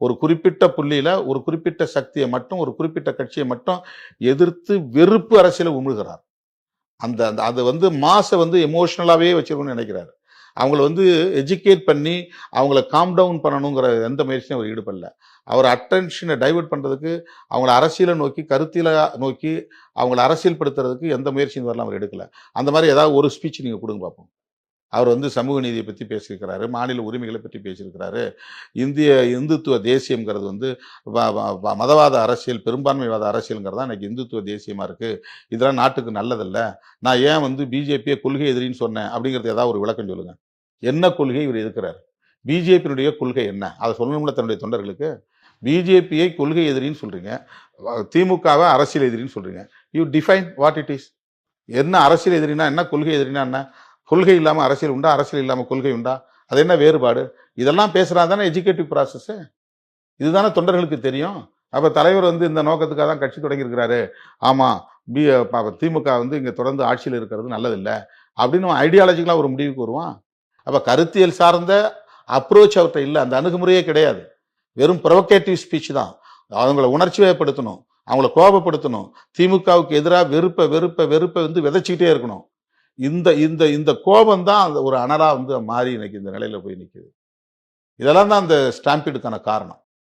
ஒரு குறிப்பிட்ட புள்ளியில ஒரு குறிப்பிட்ட சக்தியை மட்டும் ஒரு குறிப்பிட்ட கட்சியை மட்டும் எதிர்த்து வெறுப்பு அரசியல உமிழ்கிறார். அந்த அது வந்து மாசை வந்து எமோஷனலாவே வச்சிருக்கணும்னு நினைக்கிறாரு. அவங்கள வந்து எஜுகேட் பண்ணி அவங்கள காம் டவுன் பண்ணணுங்கிற எந்த முயற்சியும் அவர் ஈடுபடல. அவர் அட்டென்ஷனை டைவர்ட் பண்றதுக்கு, அவங்கள அரசியலை நோக்கி கருத்தியல நோக்கி அவங்கள அரசியல்படுத்துறதுக்கு எந்த முயற்சியும் வரலாம் அவர் எடுக்கல. அந்த மாதிரி ஏதாவது ஒரு ஸ்பீச் நீங்க கொடுங்க பார்ப்போம். அவர் வந்து சமூக நீதியை பற்றி பேசியிருக்கிறாரு, மாநில உரிமைகளை பற்றி பேசியிருக்கிறாரு. இந்துத்துவ தேசியம்ங்கிறது வந்து மதவாத அரசியல், பெரும்பான்மைவாத அரசியலுங்கிறது இன்னைக்கு இந்துத்துவ தேசியமா இருக்கு. இதெல்லாம் நாட்டுக்கு நல்லதல்ல. நான் ஏன் வந்து பிஜேபியை கொள்கை எதிரின்னு சொன்னேன் அப்படிங்கிறது ஏதாவது ஒரு விளக்கம் சொல்லுங்க. என்ன கொள்கை இவர் எதிர்க்கிறார்? பிஜேபியினுடைய கொள்கை என்ன? அதை சொல்லணும்ல தன்னுடைய தொண்டர்களுக்கு. பிஜேபியை கொள்கை எதிரின்னு சொல்றீங்க, திமுகவை அரசியல் எதிரின்னு சொல்றீங்க. You define what it is. என்ன அரசியல் எதிரினா என்ன, கொள்கை எதிரினா என்ன? கொள்கை இல்லாமல் அரசியல் உண்டா, அரசியல் இல்லாமல் கொள்கை உண்டா? அது என்ன வேறுபாடு? இதெல்லாம் பேசுறா தானே எஜுகேட்டிவ் ப்ராசஸ். இதுதானே தொண்டர்களுக்கு தெரியும். அப்ப தலைவர் வந்து இந்த நோக்கத்துக்காக தான் கட்சி தொடங்கி இருக்கிறாரு. ஆமா, திமுக வந்து இங்க தொடர்ந்து ஆட்சியில் இருக்கிறது நல்லதில்லை அப்படின்னு ஐடியாலஜிக்கலா ஒரு முடிவுக்கு வருவான். அப்ப கருத்தியல் சார்ந்த அப்ரோச் அவர்கிட்ட இல்லை, அந்த அணுகுமுறையே கிடையாது. வெறும் ப்ரொவோகேட்டிவ் ஸ்பீச் தான். அவங்கள உணர்ச்சி வயப்படுத்தணும், அவங்கள கோபப்படுத்தணும், திமுகவுக்கு எதிராக வெறுப்பை வெறுப்பை வெறுப்பை வந்து விதைச்சிக்கிட்டே இருக்கணும். இந்த இந்த இந்த கோபம் தான் அந்த ஒரு அனலா வந்து மாறி இன்னைக்கு இந்த நிலையில போய் நிற்குது. இதெல்லாம் தான் அந்த ஸ்டாம்பீடுக்கான காரணம்.